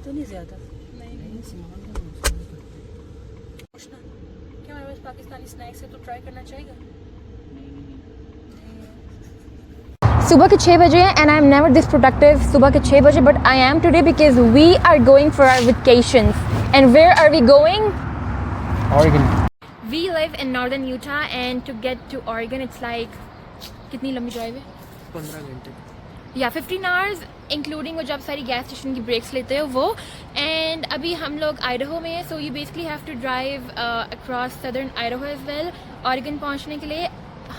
तो नहीं ज़्यादा। नहीं सामान पूछना क्या हमारे पास पाकिस्तानी स्नैक्स है तो ट्राई करना चाहेगा। सुबह के 6 बजे and I am never this productive सुबह के 6 बजे, but I am today because we are going for our vacations. And where are we going? Oregon. We live in northern Utah and to get to Oregon it's like कितनी लंबी drive है? 15 घंटे। या 15 hours including वो जब सारी gas station की breaks लेते हो वो। एंड अभी हम लोग आइडाहो में है, so you basically have to drive across southern Idaho as well. Oregon पहुंचने के लिए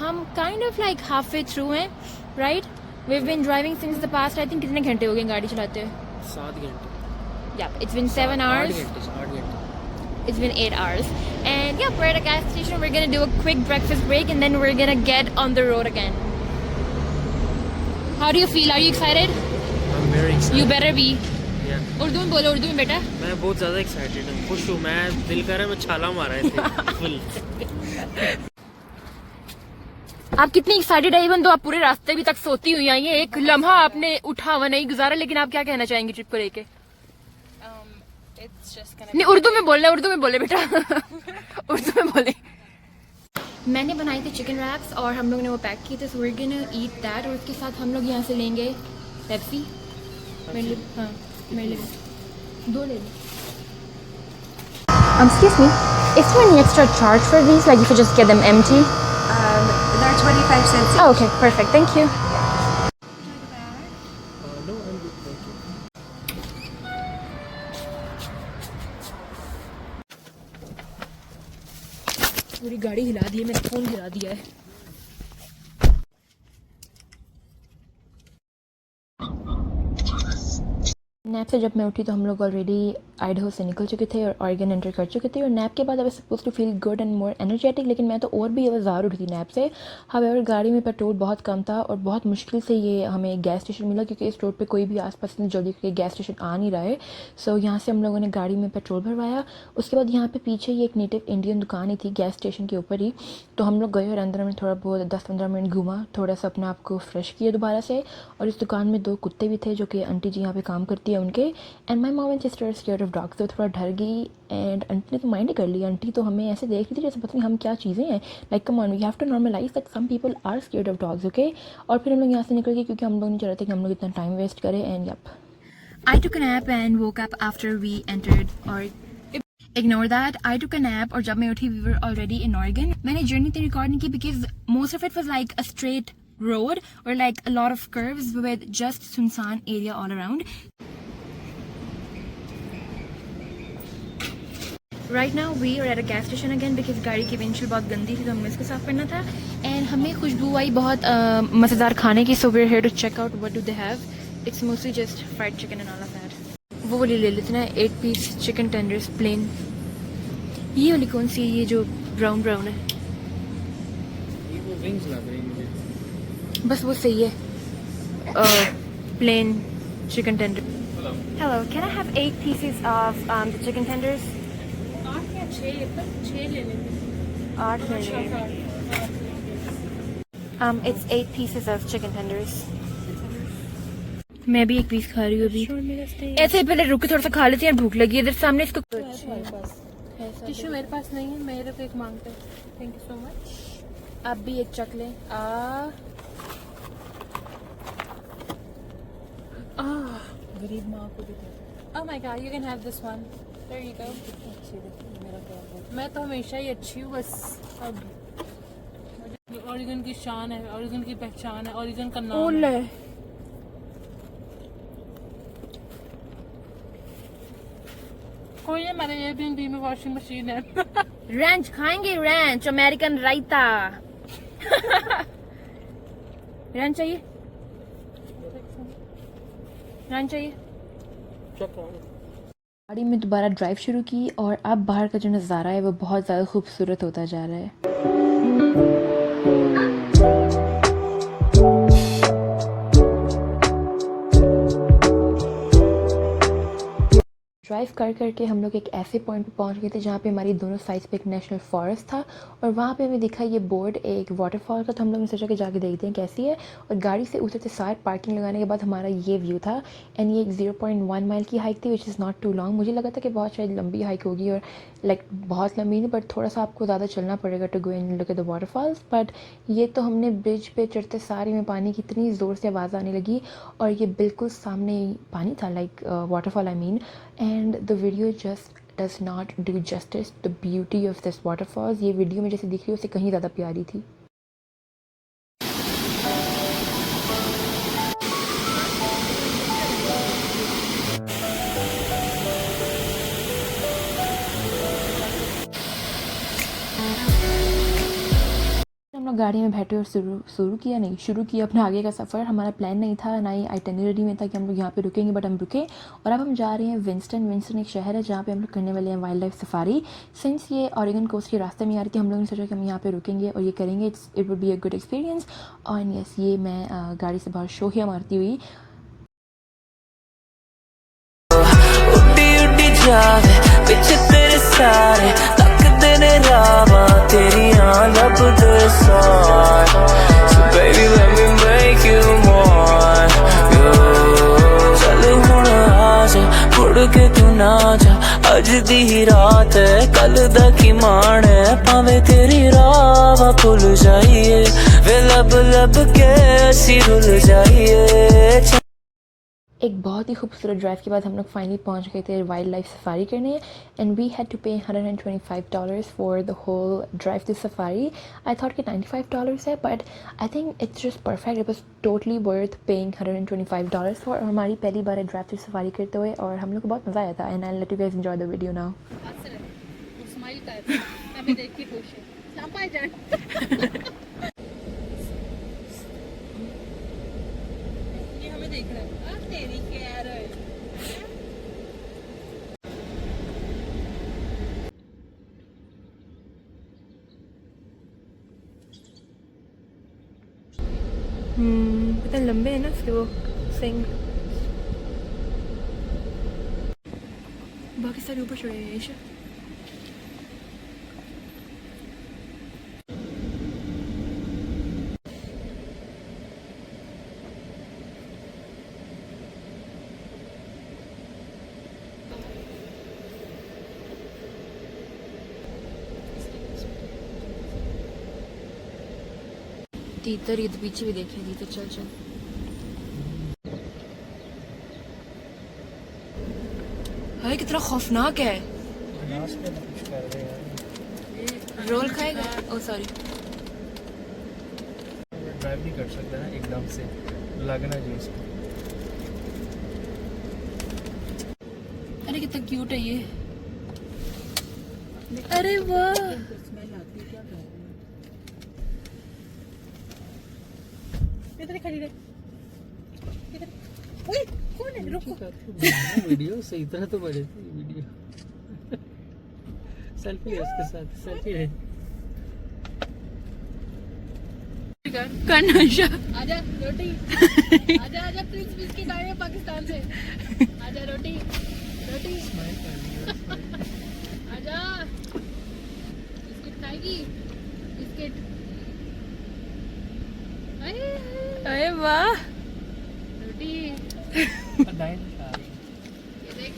हम kind of like half way through हैं, right? We have been driving since the past I think कितने घंटे हो गए गाड़ी चलाते हुए? 7 घंटे। या इट्स बीन 7 hours. 8 घंटे। It's been 8 hours. And yeah, we're at a gas station. We're gonna do a quick breakfast break and then we're gonna get on the road again. How do you feel? Are you excited? I'm very excited. You better be. Yeah. Urdu में बोलो, उर्दू में बेटा। मैं बहुत ज़्यादा excited हूँ, खुश हूँ। मैं दिल कर रहा है मैं छाला मारा है फुल। आप कितनी एक्साइटेड है? इवन तो आप पूरे रास्ते भी तक सोती हुई आई हैं, एक लम्हा आपने उठा हुआ नहीं गुजारा, लेकिन आप क्या कहना चाहेंगे ट्रिप को लेके? नहीं, उर्दू में बोलना, उर्दू में बोले बेटा। उर्दू में बोले। मैंने बनाए थे चिकन रैप्स और हम लोग ने वो पैक किए थे, so we are gonna eat that. और उसके साथ हम लोग यहाँ से लेंगे पेप्सी। मेरे लिए, हाँ मेरे लिए 2 ले लो। Excuse me, is there any extra charge for these? Like if you just get them empty? They're 25 cents. Oh, okay, perfect. Thank you. No, I'm good, thank you. पूरी गाड़ी हिला दी है, मेरा फोन हिला दिया है। नैप से जब मैं उठी तो हम लोग ऑलरेडी आइडाहो से निकल चुके थे और ऑरेगन एंटर कर चुके थे। और नैप के बाद I was suppose to feel good and more energetic, लेकिन मैं तो और भी ज़्यादा उठी थी नैप से। हावेवर गाड़ी में पेट्रोल बहुत कम था और बहुत मुश्किल से ये हमें गैस स्टेशन मिला, क्योंकि इस रोड पे कोई भी आसपास इतनी जल्दी के गैस स्टेशन आ नहीं रहा है। सो यहाँ से हम लोगों ने गाड़ी में पेट्रोल भरवाया। उसके बाद यहाँ पर पीछे ही एक नेटिव इंडियन दुकान ही थी गैस स्टेशन के ऊपर ही, तो हम लोग गए और अंदर में थोड़ा बहुत 10-15 मिनट घूमा, थोड़ा सा अपने आप को फ्रेश किया दोबारा से। और इस दुकान में 2 कुत्ते भी थे जो कि आंटी जी यहाँ पे काम करती है उनके। And my mom and sister scared of dogs, तो थोड़ा डर गई। एंड आंटी ने तो माइंड ही कर लिया, आंटी तो हमें ऐसे देख रही थी जैसे पता नहीं हम क्या चीज़ें हैं। Like come on, we have to normalise that some people are scared of dogs, okay. और फिर हम लोग यहाँ से निकल गए क्योंकि हम लोग नहीं चाह रहे थे कि हम लोग इतना टाइम वेस्ट करें। And yup, I took a nap and woke up after we entered और ignore that, I took a nap. और जब मैं उठी we were already in Oregon. मैंने जर्नी तो रिकॉर्ड नहीं की because most of it was like a straight road or like a lot of curves with just sunsan area all around. Right now we are at a gas station again because गाड़ी की windshield बहुत गंदी थी तो हमें इसको साफ करना था। and हमें खुशबू आई बहुत मज़ेदार खाने की, so we're here to check out what do they have. It's mostly just fried chicken and all of that. वो वाली ले लेते ना 8 piece chicken tenders plain। ये वाली कौन सी है? ये जो ब्राउन ब्राउन है, ये वो विंग्स लग रही है मुझे। बस वो सही है। Plain chicken tender. Hello, can I have 8 pieces of the chicken tenders? 8 या 6 पर 6 ले लेंगे। 8 ले लेंगे। It's 8 pieces of chicken tenders. मैं भी 1 पीस खा रही हूँ अभी। ऐसे पहले रुक के थोड़ा सा खा लेती हैं, भूख लगी है। इधर सामने इसको टिश्यू मेरे पास नहीं है, मेरे को एक मांगते हैं। Thank you so much. आप भी एक चक लें। गरीब माँ को भी दे। Oh my God, you can have this one. There you go. मैं तो हमेशा ही अच्छी हूँ, बस अब ओरेगन की शान है, ओरेगन की पहचान है, ओरेगन का नाम है। कोई नहीं, मेरे एयरबीएनबी में वॉशिंग मशीन है। रैंच खाएंगे? रैंच, अमेरिकन रायता। रैंच चाहिए? रैंच चाहिए? गाड़ी में दोबारा ड्राइव शुरू की और अब बाहर का जो नज़ारा है वो बहुत ज़्यादा खूबसूरत होता जा रहा है। ड्राइव कर करके हम लोग एक ऐसे पॉइंट पे पहुंच गए थे जहाँ पे हमारी दोनों साइड्स पे एक नेशनल फॉरेस्ट था और वहाँ पे हमें दिखा ये बोर्ड एक वाटरफॉल का। तो हम लोग ने सोचा कि जाके देखते हैं कैसी है, और गाड़ी से उतरते सार पार्किंग लगाने के बाद हमारा ये व्यू था। एंड ये एक 0.1 माइल की हाइक थी, which is not too long. मुझे लगा था कि बहुत शायद लंबी हाइक होगी और लाइक बहुत लंबी नहीं, बट थोड़ा सा आपको ज़्यादा चलना पड़ेगा to go and look at the waterfalls. But ये तो हमने ब्रिज पे चढ़ते सारे में पानी की इतनी ज़ोर से आवाज़ आने लगी और ये बिल्कुल सामने पानी था, like waterfall I mean. And the video just does not do justice to the beauty of this waterfalls। ये वीडियो में जैसे दिख रही है उससे कहीं ज़्यादा प्यारी थी। हम लोग गाड़ी में बैठे और शुरू किया अपना आगे का सफ़र। हमारा प्लान नहीं था, ना ही आइटिनरी में था कि हम लोग यहाँ पे रुकेंगे, बट हम रुके और अब हम जा रहे हैं विंस्टन एक शहर है जहाँ पे हम लोग करने वाले हैं वाइल्ड लाइफ सफारी। सिंस ये ऑरेगन कोस्ट के रास्ते में आ रही थी, हम लोगों ने सोचा कि हम यहाँ पे रुकेंगे और ये करेंगे। It would be a good experience. और यस, ये मैं गाड़ी से बाहर शोहिया मारती हुई पिछ तेरे सारे तकदे ने रावा तेरियां लभदे सार So baby let me make you mine चल हुण आजा मुड़ के तू ना जा अज दी ही रात है कल दा की मान है भावें तेरी रावा भुल जाइए वे लब के असी रुल जाइए। एक बहुत ही खूबसूरत ड्राइव के बाद हम लोग फाइनली पहुंच गए थे वाइल्ड लाइफ सफारी करने। And we had to pay $125 for the whole drive to safari. I thought कि $95 है, but I think it's just perfect. It was totally worth paying $125 for. और हमारी पहली बार है ड्राइव टू सफारी करते हुए और हम लोग को बहुत मज़ा आया था। And I let you guys enjoy the video now. Smile कर, हमें देख के खुश है। सांपाई जान। ये हमें देख रहा है। तेरी केयर है। पता लंबे है ना उसके वो सिंग, बाकी सारे ऊपर चढ़े हैं। ईशा तीतर, ये तो पीछे भी देखे तीतर। चल चल हाय, कितना खौफनाक है। रोल खाएगा? ओह सॉरी, ड्राइव नहीं कर सकता ना एकदम से, लगना चाहिए उसको। अरे कितना क्यूट है ये। अरे वाह, इधर खड़ी रह। इधर ओए कौन है? रुको। वीडियो सही तरह तो बने थे वीडियो। सेल्फी है उसके साथ, सेल्फी है। करना ईशा। आजा रोटी। आजा प्लीज बिस्किट आए हैं पाकिस्तान से। आजा रोटी आजा। बिस्किट खाएगी? बिस्किट। अरे वाह, रोटी। ये देख।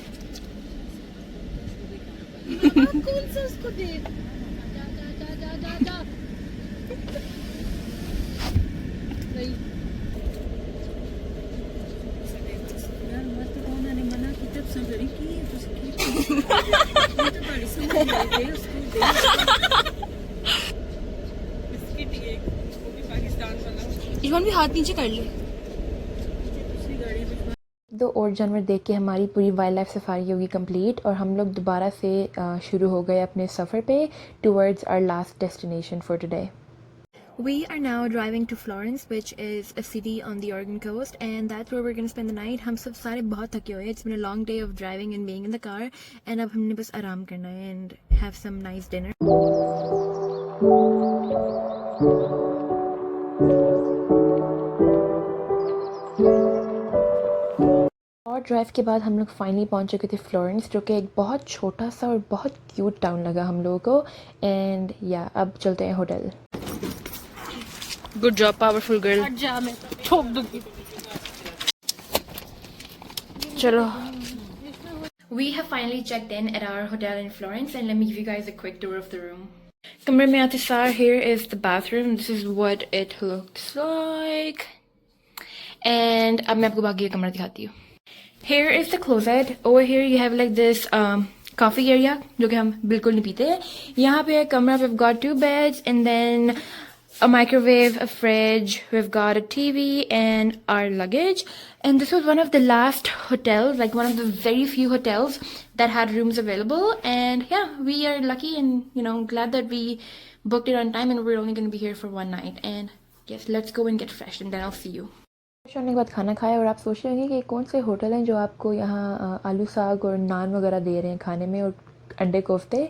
कौन सा उसको दे? जा। नहीं। यार मत कौन ने मना की तब समझी कि तो बड़ी समझ गई उसको दे। बिस्किट ये वो भी पाकिस्तान वाला। इवन भी हाथ नीचे कर ले। दो और जानवर देख के हमारी पूरी वाइल्ड लाइफ सफारी होगी कंप्लीट और हम लोग दोबारा से शुरू हो गए अपने सफ़र पे towards our last destination for today. We are now driving to Florence, which is a city on the Oregon coast, and that's where we're going to spend the night. हम सब सारे बहुत थके हुए हैं. It's been a long day of driving and being in the car, and अब हमने बस आराम करना है and have some nice dinner. और ड्राइव के बाद हम लोग फाइनली पहुंच चुके थे फ्लोरेंस, जो कि एक बहुत छोटा सा और बहुत क्यूट टाउन लगा हम लोगों को। एंड या अब चलते हैं hotel. Good job powerful girl. हट जा, मैं ठोक दूंगी। चलो। We have finally checked in at our hotel in Florence and let me give you guys a quick tour of the room. कमरे में आते सार, here is the bathroom. This is what it looks like. And अब मैं आपको बाकी का कमरा दिखाती हूँ। Here is the closet. Over here you have like this coffee area जो कि हम बिल्कुल नहीं पीते हैं। यहाँ पे कमरा, we've got 2 beds and then a microwave, a fridge, we've got a TV and our luggage. And this was one of the last hotels, like one of the very few hotels that had rooms available. And yeah, we are lucky and, you know, glad that we booked it on time and we're only going to be here for one night. And yes, let's go and get fresh and then I'll see you. Fresh होने के बाद खाना खाया और आप सोच रहे होंगे कि कौन से होटल हैं जो आपको यहाँ आलू साग और नान वगैरह दे रहे हैं खाने में और अंडे कोफ्ते।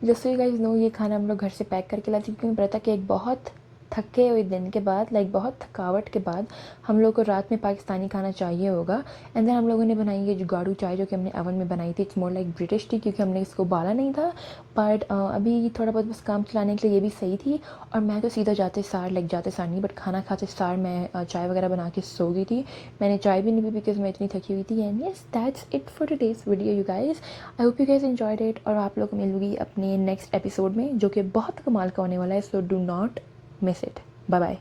जैसे गाइस नो, ये खाना हम लोग घर से पैक करके लाते क्योंकि मुझे पता कि एक बहुत थके हुए दिन के बाद, लाइक बहुत थकावट के बाद हम लोग को रात में पाकिस्तानी खाना चाहिए होगा। एंड देन हम लोगों ने बनाई ये जुगाड़ू चाय जो कि हमने ओवन में बनाई थी। It's more like British T क्योंकि हमने इसको उबाला नहीं था, बट अभी थोड़ा बहुत बस काम चलाने के लिए ये भी सही थी। और मैं तो सीधा जाते सार नहीं, बट खाना खाते सार मैं चाय वगैरह बना के सो गई थी। मैंने चाय भी नहीं पी बिकॉज मैं इतनी थकी हुई थी। And yes, that's it for today's video you guys. I hope you guys enjoyed it और आप लोग को मिलूंगी अपने नेक्स्ट एपिसोड में जो कि बहुत कमाल का होने वाला है। So do not miss it. Bye bye.